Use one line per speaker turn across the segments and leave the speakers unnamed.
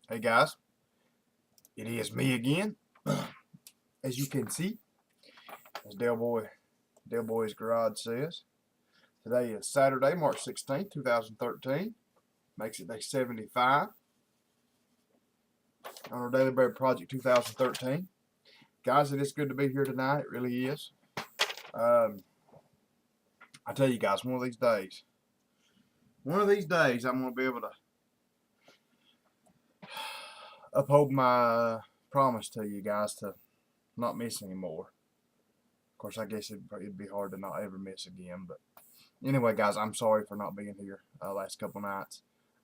Hey guys, it is me again. As you can see, as Del Boy's Garage says, today is Saturday, March 16th, 2013. Makes it day 75 on our Daily Bread Project 2013. Guys, it is good to be here tonight. It really is. Um, I tell you guys, one of these days, I'm going to be able to uphold my promise to you guys to not miss anymore. Of course, I guess it'd be hard to not ever miss again, but anyway, guys, I'm sorry for not being here last couple nights.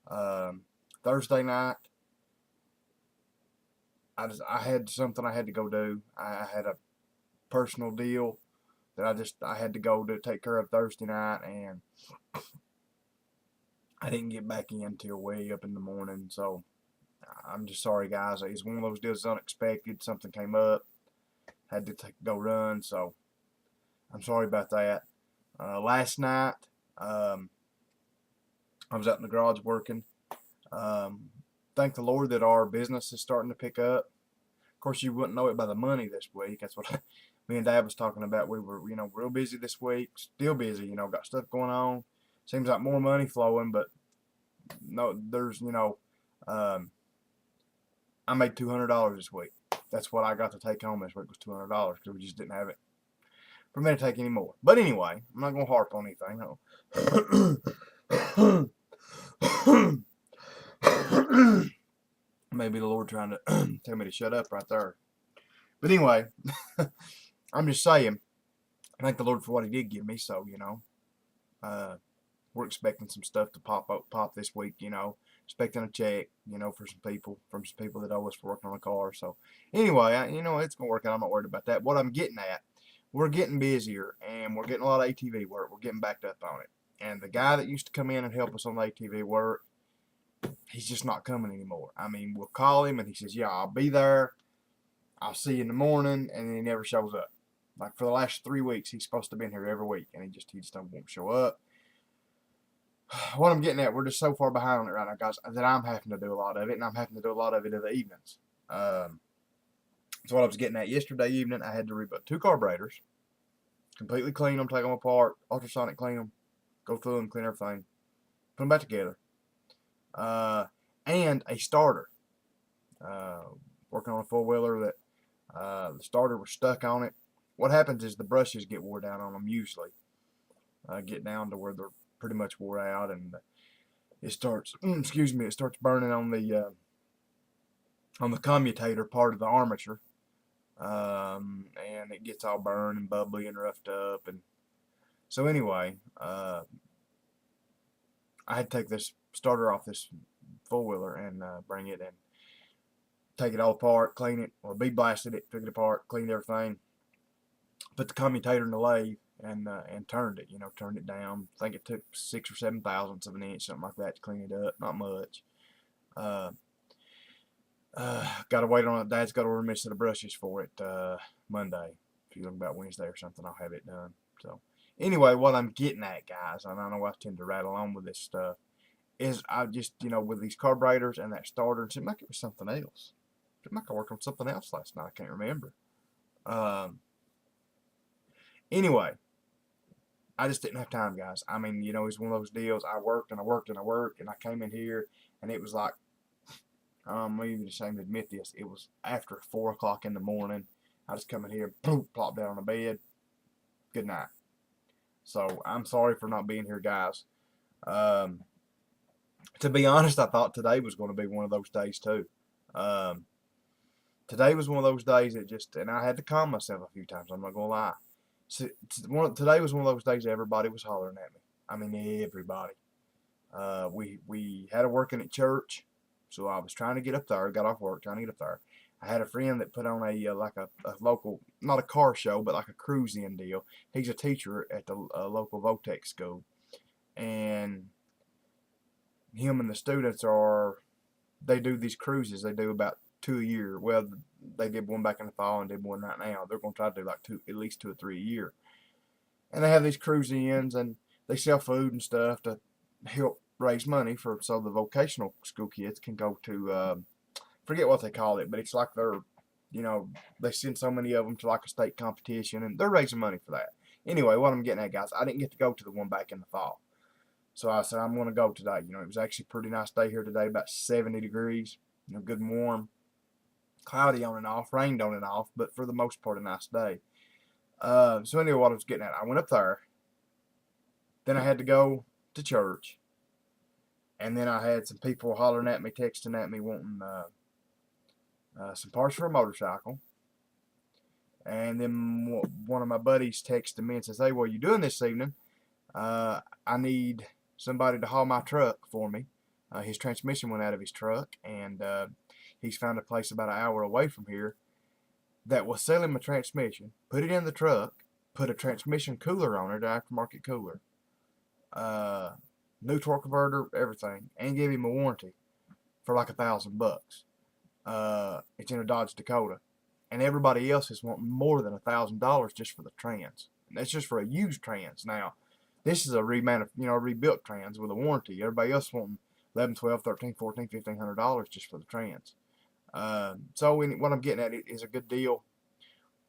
Um, Thursday night, I had something I had to go do. I had a personal deal that I had to go to take care of Thursday night, and I didn't get back in till way up in the morning. So I'm just sorry, guys. It's one of those deals unexpected. Something came up, had to go run. So I'm sorry about that. Last night, um, I was out in the garage working. Thank the Lord that our business is starting to pick up. Of course, you wouldn't know it by the money this week. That's what me and Dad was talking about. We were, real busy this week. Still busy, got stuff going on. Seems like more money flowing, but no, there's, I made $200 this week. That's what I got to take home this week was $200 because we just didn't have it for me to take any more. But anyway, I'm not gonna harp on anything. Maybe the Lord trying to tell me to shut up right there. But anyway, I'm just saying, thank the Lord for what He did give me. So uh, we're expecting some stuff to pop this week. Expecting a check. For from some people that owe us for working on a car. So anyway, it's gonna work out. I'm not worried about that. What I'm getting at, we're getting busier and we're getting a lot of ATV work. We're getting backed up on it. And the guy that used to come in and help us on the ATV work, he's just not coming anymore. I mean, we'll call him and he says, "Yeah, I'll be there. I'll see you in the morning," and then he never shows up. Like for the last 3 weeks, he's supposed to be in here every week, and he just won't show up. What I'm getting at, we're just so far behind on it right now, guys, that I'm having to do a lot of it, and I'm having to do a lot of it in the evenings. So what I was getting at yesterday evening, I had to reboot 2 carburetors, completely clean them, take them apart, ultrasonic clean them, go through them, clean everything, put them back together, and a starter. Uh, Working on a four-wheeler that the starter was stuck on it. What happens is the brushes get wore down on them usually. Get down to where they're pretty much wore out, and it starts it starts burning on the commutator part of the armature, and it gets all burned and bubbly and roughed up. And so anyway, I had to take this starter off this four-wheeler and bring it and take it all apart, clean it, or be blasted it, took it apart, cleaned everything, put the commutator in the lathe, and turned it. Turned it down. I think it took 6 or 7 thousandths of an inch, something like that, to clean it up. Not much. Got to wait on it. Dad's got to order me a set of brushes for it Monday. If you look about Wednesday or something, I'll have it done. So anyway, what I'm getting at, guys, and I know I tend to rattle on with this stuff, is I just with these carburetors and that starter, it seemed like it was something else. It seemed like I worked on something else last night. I can't remember. Anyway, I just didn't have time, guys. I mean, it's one of those deals. I worked and I worked and I worked, and I came in here, and it was like, I'm even ashamed to admit this. It was after 4 o'clock in the morning. I just come in here, boom, plop down on the bed. Good night. So I'm sorry for not being here, guys. Um, to be honest, I thought today was going to be one of those days too. Um, Today was one of those days that and I had to calm myself a few times. I'm not gonna lie. Today was one of those days everybody was hollering at me. I mean, everybody. We had a working at church, so I was trying to get up there. Got off work, trying to get up there. I had a friend that put on a local, not a car show, but like a cruise-in deal. He's a teacher at the local Votex school, and him and the students they do these cruises. They do about 2 a year. Well, they did one back in the fall and did one right now. They're going to try to do like at least 2 or 3 a year. And they have these cruise-ins, and they sell food and stuff to help raise money so the vocational school kids can go to forget what they call it, but it's like they're, you know, they send so many of them to like a state competition, and they're raising money for that. Anyway, what I'm getting at, guys, I didn't get to go to the one back in the fall. So I said, I'm going to go today. You know, it was actually a pretty nice day here today, about 70 degrees, you know, good and warm. Cloudy on and off, rained on and off, but for the most part, a nice day. So anyway, what I was getting at, I went up there. Then I had to go to church. And then I had some people hollering at me, texting at me, wanting some parts for a motorcycle. And then one of my buddies texted me and says, hey, what are you doing this evening? I need somebody to haul my truck for me. His transmission went out of his truck, and he's found a place about an hour away from here that will sell him a transmission, put it in the truck, put a transmission cooler on it, an aftermarket cooler, new torque converter, everything, and give him a warranty for like $1,000. It's in a Dodge Dakota, and everybody else is wanting more than $1,000 just for the trans. And that's just for a used trans. Now, this is a rebuilt trans with a warranty. Everybody else wanting $11, $12, $13, $14, $1,500 just for the trans. So what I'm getting at is a good deal.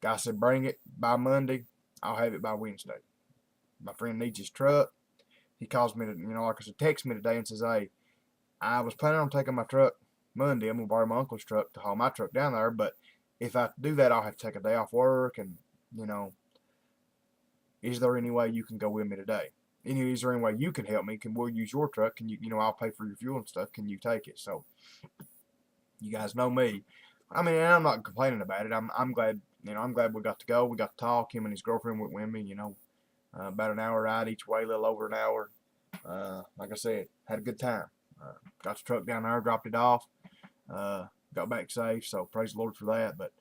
Guy said bring it by Monday. I'll have it by Wednesday. My friend needs his truck. He calls me, like I said, text me today and says, hey, I was planning on taking my truck Monday. I'm going to borrow my uncle's truck to haul my truck down there, but if I do that, I'll have to take a day off work, and, is there any way you can go with me today? Is there any way you can help me? We'll use your truck? Can you, I'll pay for your fuel and stuff. Can you take it? So, you guys know me. I mean, I'm not complaining about it. I'm glad, I'm glad we got to go. We got to talk. Him and his girlfriend went with me, about an hour ride each way, a little over an hour. Like I said, had a good time. Got the truck down there, dropped it off, got back safe, so praise the Lord for that. But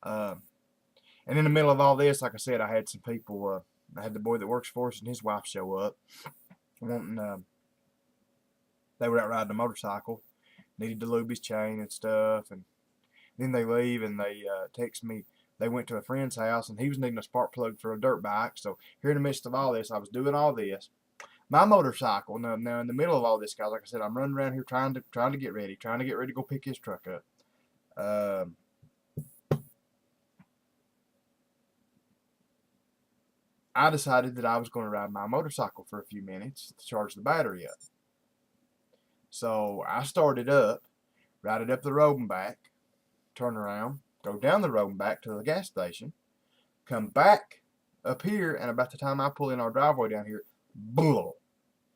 and in the middle of all this, like I said, I had some people. I had the boy that works for us and his wife show up, wanting. They were out riding a motorcycle, needed to lube his chain and stuff, and then they leave and they text me. They went to a friend's house and he was needing a spark plug for a dirt bike. So here in the midst of all this, I was doing all this. My motorcycle. Now in the middle of all this, guys, like I said, I'm running around here trying to get ready to go pick his truck up. I decided that I was going to ride my motorcycle for a few minutes to charge the battery up. So I started up, ride it up the road and back, turn around, go down the road and back to the gas station, come back up here, and about the time I pull in our driveway down here, boom,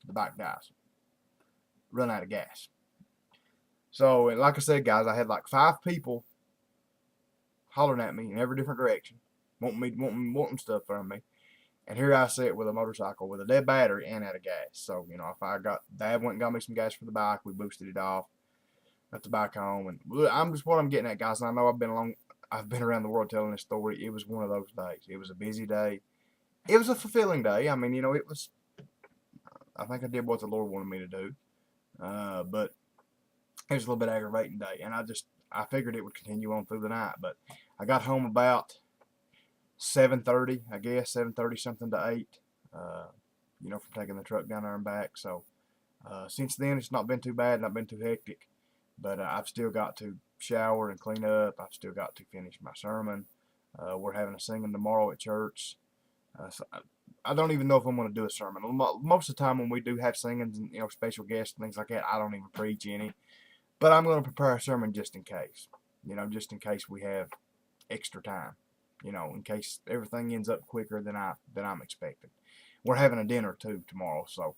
the bike dies. Run out of gas. So, and like I said, guys, I had like 5 people hollering at me in every different direction, wanting stuff from me. And here I sit with a motorcycle with a dead battery and out of gas. So, if Dad went and got me some gas for the bike, we boosted it off, got the bike home, and what I'm getting at, guys. And I know I've been around the world telling this story. It was one of those days. It was a busy day. It was a fulfilling day. I mean, it was. I think I did what the Lord wanted me to do, but it was a little bit aggravating day, and I figured it would continue on through the night. But I got home about 7:30, I guess 7:30 something to 8. From taking the truck down there and back. So since then, it's not been too bad, not been too hectic. But I've still got to shower and clean up. I've still got to finish my sermon. We're having a singing tomorrow at church. So I don't even know if I'm going to do a sermon. Most of the time when we do have singings and special guests and things like that, I don't even preach any. But I'm going to prepare a sermon just in case. Just in case we have extra time. In case everything ends up quicker than I'm expecting. We're having a dinner too tomorrow, so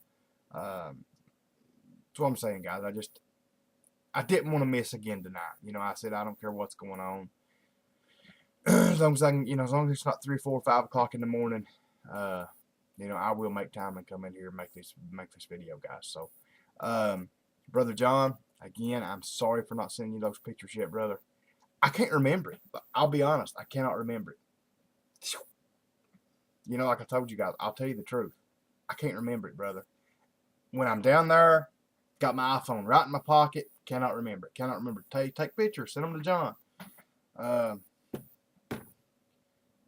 that's what I'm saying, guys. I didn't want to miss again tonight. I said I don't care what's going on, as long as I can, as long as it's not 3, 4, 5 o'clock in the morning. I will make time and come in here and make this video, guys. So, Brother John, again, I'm sorry for not sending you those pictures yet, brother. I can't remember it. I'll be honest, I cannot remember it. Like I told you guys, I'll tell you the truth. I can't remember it, brother. When I'm down there, got my iPhone right in my pocket, cannot remember it. Cannot remember. Take pictures, send them to John.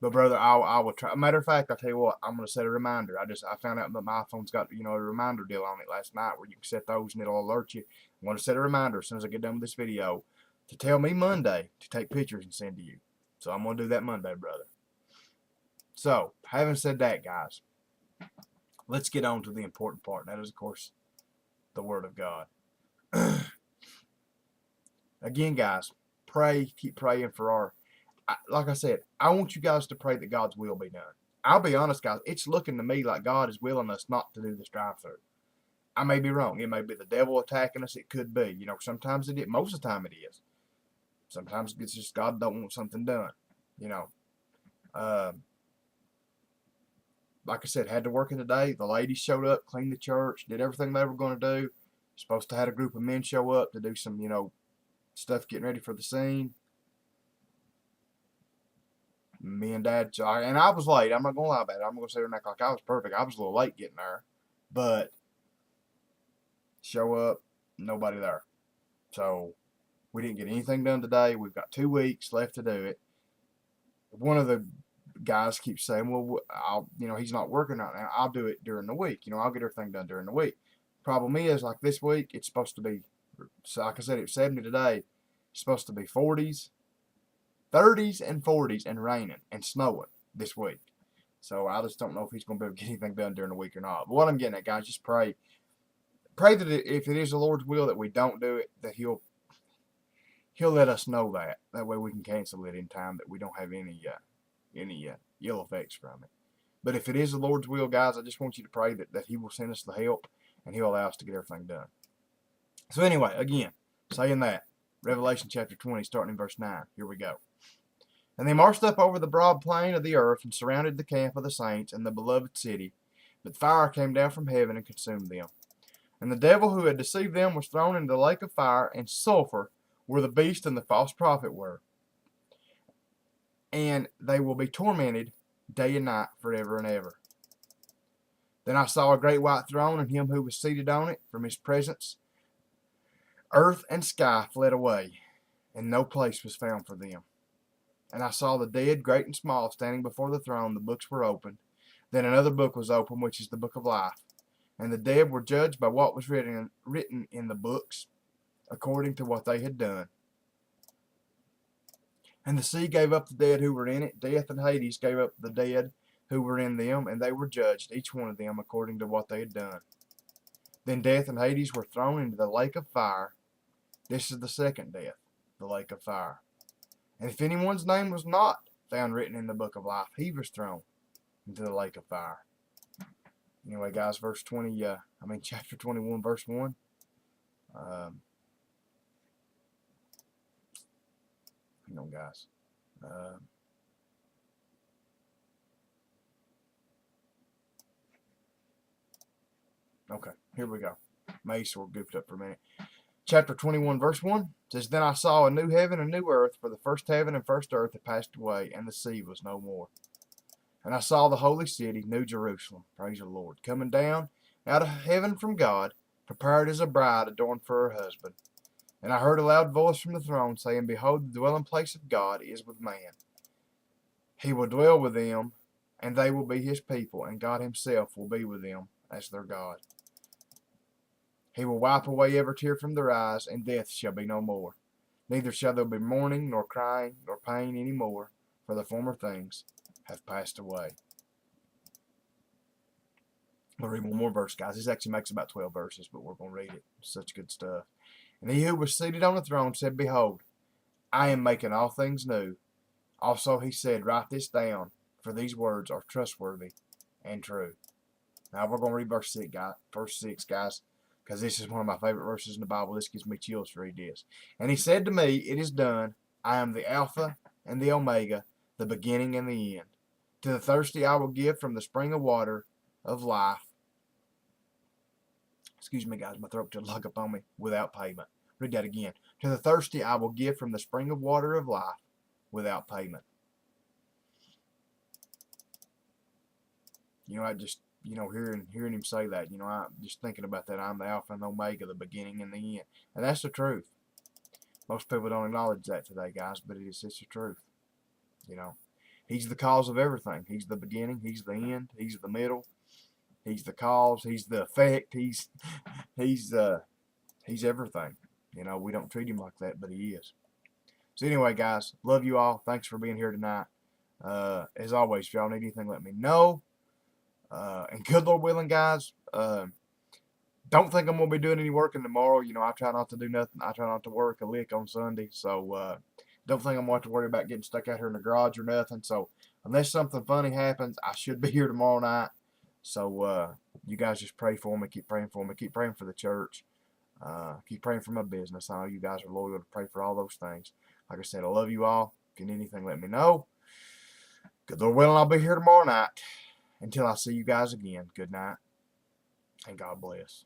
But brother, I will try. Matter of fact, I'll tell you what, I'm gonna set a reminder. I found out that my iPhone's got a reminder deal on it last night where you can set those and it'll alert you. I'm gonna set a reminder as soon as I get done with this video to tell me Monday to take pictures and send to you. So I'm going to do that Monday, brother. So, having said that, guys, let's get on to the important part. That is, of course, the Word of God. Again, guys, pray, keep praying for like I said, I want you guys to pray that God's will be done. I'll be honest, guys, it's looking to me like God is willing us not to do this drive-through. I may be wrong. It may be the devil attacking us. It could be. Sometimes it is. Most of the time it is. Sometimes it's just God don't want something done. Like I said, had to work in the day. The ladies showed up, cleaned the church, did everything they were going to do. Supposed to have a group of men show up to do some, stuff getting ready for the scene. Me and Dad, and I was late. I'm not going to lie about it. I'm going to say like I was perfect. I was a little late getting there. But show up, nobody there. So we didn't get anything done today. We've got 2 weeks left to do it. One of the guys keeps saying, well, he's not working right now. I'll do it during the week. I'll get everything done during the week. Problem is, like this week, it's supposed to be, so like I said, it's 70 today. It's supposed to be 40s, 30s, and 40s, and raining and snowing this week. So I just don't know if he's going to be able to get anything done during the week or not. But what I'm getting at, guys, just pray. Pray that if it is the Lord's will that we don't do it, that He'll let us know that. That way we can cancel it in time, that we don't have any ill effects from it. But if it is the Lord's will, guys, I just want you to pray that He will send us the help and He'll allow us to get everything done. So anyway, again, saying that, Revelation chapter 20, starting in verse 9. Here we go. And they marched up over the broad plain of the earth and surrounded the camp of the saints and the beloved city. But fire came down from heaven and consumed them. And the devil who had deceived them was thrown into the lake of fire and sulfur, where the beast and the false prophet were. And they will be tormented day and night forever and ever. Then I saw a great white throne and Him who was seated on it. From His presence earth and sky fled away, and no place was found for them. And I saw the dead, great and small, standing before the throne. The books were opened. Then another book was opened, which is the book of life. And the dead were judged by what was written in the books, according to what they had done. And the sea gave up the dead who were in it. Death and Hades gave up the dead who were in them, and they were judged, each one of them, according to what they had done. Then death and Hades were thrown into the lake of fire. This is the second death, the lake of fire. And if anyone's name was not found written in the book of life, he was thrown into the lake of fire. Anyway, guys, chapter 21, verse 1. Hang on, guys. Okay, here we go. Mace, we're goofed up for a minute. Chapter 21, verse 1 says, Then I saw a new heaven and new earth, for the first heaven and first earth had passed away, and the sea was no more. And I saw the holy city, New Jerusalem, praise the Lord, coming down out of heaven from God, prepared as a bride adorned for her husband. And I heard a loud voice from the throne, saying, Behold, the dwelling place of God is with man. He will dwell with them, and they will be His people, and God Himself will be with them as their God. He will wipe away every tear from their eyes, and death shall be no more. Neither shall there be mourning, nor crying, nor pain any more, for the former things have passed away. We'll read one more verse, guys. This actually makes about 12 verses, but we're going to read it. It's such good stuff. And He who was seated on the throne said, Behold, I am making all things new. Also He said, Write this down, for these words are trustworthy and true. Now we're going to read verse 6, guys, because this is one of my favorite verses in the Bible. This gives me chills to read this. And He said to me, It is done. I am the Alpha and the Omega, the beginning and the end. To the thirsty I will give from the spring of water of life. Excuse me, guys, my throat just lug up on me, without payment. Read that again. To the thirsty I will give from the spring of water of life without payment. I just, hearing Him say that, I'm just thinking about that. I'm the Alpha and the Omega, the beginning and the end. And that's the truth. Most people don't acknowledge that today, guys, but it's the truth. He's the cause of everything. He's the beginning. He's the end. He's the middle. He's the cause. He's the effect. He's everything. We don't treat Him like that, but He is. So anyway, guys, love you all. Thanks for being here tonight. As always, if y'all need anything, let me know. And good Lord willing, guys, don't think I'm going to be doing any working tomorrow. You know, I try not to do nothing. I try not to work a lick on Sunday. So don't think I'm going to have to worry about getting stuck out here in the garage or nothing. So unless something funny happens, I should be here tomorrow night. So you guys just pray for me. Keep praying for me. Keep praying for the church. Keep praying for my business. I know you guys are loyal to pray for all those things. Like I said, I love you all. If you need anything, let me know. Good Lord willing, I'll be here tomorrow night. Until I see you guys again, good night, and God bless.